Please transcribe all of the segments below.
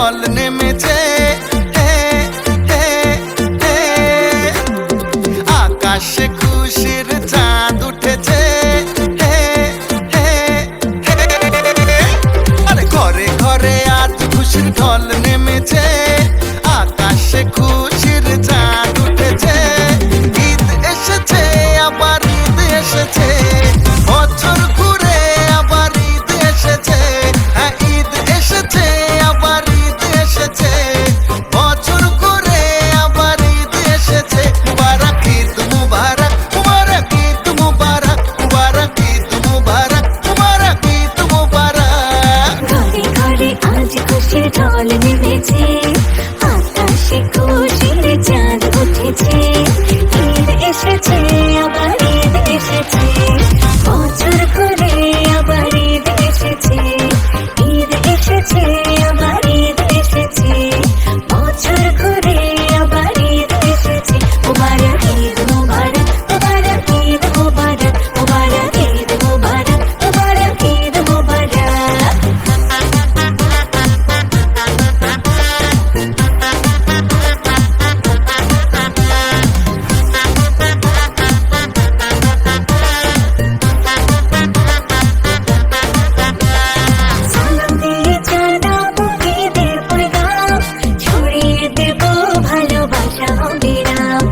ঢল নেমেছে, আকাশে খুশির চাঁদ উঠেছে, আরে ঘরে ঘরে আজ খুশির ঢল নেমেছে, আকাশে খুশির চাঁদ উঠেছে। ঈদ এসেছে আবার ঈদ এসেছে, বছর ঘুরে আবার ঈদ এসেছে, হ্যাঁ ঈদ এসেছে আবার ঈদ এসেছে, বছর ঘুরে আবার ঈদ এসেছে। মুবারক ঈদ মুবারক, মুবারক ঈদ মুবারক, মুবারক ঈদ মুবারক, মুবারক ঈদ মুবারক। ঘরে ঘরে আজ খুশির ঢল নেমেছে, আকাশে খুশির চাঁদ উঠেছে। ঈদ এসেছে আবার ঈদ এসেছে, বছর ঘুরে আবার ঈদ এসেছে। ঈদ এসেছে আবার ঈদ এসেছে, বছর ঘুরে আবার ঈদ এসেছে। মুবারক ঈদ মুবারক, মুবারক ঈদ মুবারক, মুবারক ঈদ মুবারক, মুবারক ঈদ মুবারক। সালাম দিয়ে জানাবো ঈদের পয়গাম, ছড়িয়ে দেব ভালোবাসা অবিরাম।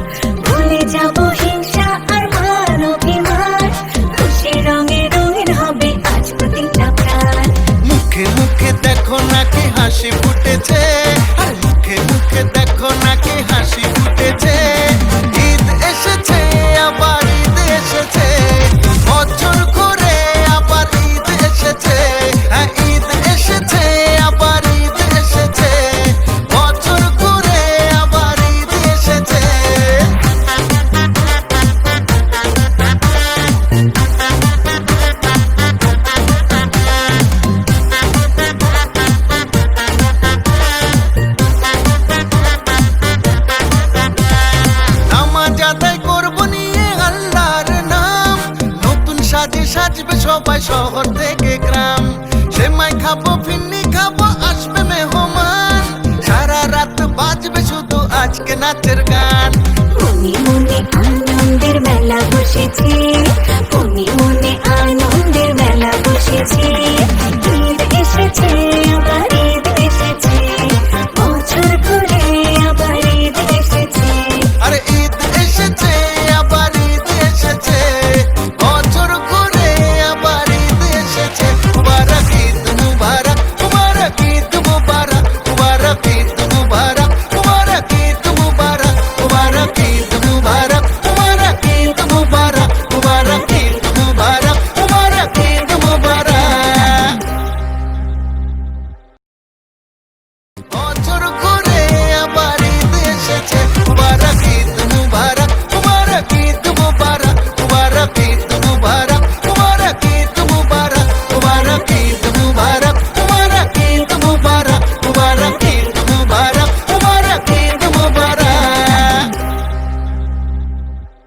ভুলে যাব হিংসা আর মান অভিমান, খুশি রঙে রঙিন হবে আজ প্রতিটা প্রাণ। মুখে মুখে দেখো নাকি হাসি ফুটেছে, আর মুখে মুখে দেখো নাকি হাসি ফুটেছে। ঈদ এসেছে আবার ঈদ এসেছে, বছর ঘুরে আবার ঈদ এসেছে, হ্যাঁ ঈদ এসেছে আবার ঈদ এসেছে, বছর ঘুরে আবার ঈদ এসেছে। নামাজ আদায় করবো নিয়ে আল্লাহর নাম, নতুন সাজে সাজবে সবাই শহর থেকে গ্রাম। সেমাই খাবো ফিন্নি খাবো আসবে মেহমান, সারা রাত বাজবে শুধু আজকে নাচের গান। মনে মনে আনন্দের মেলা বসেছে,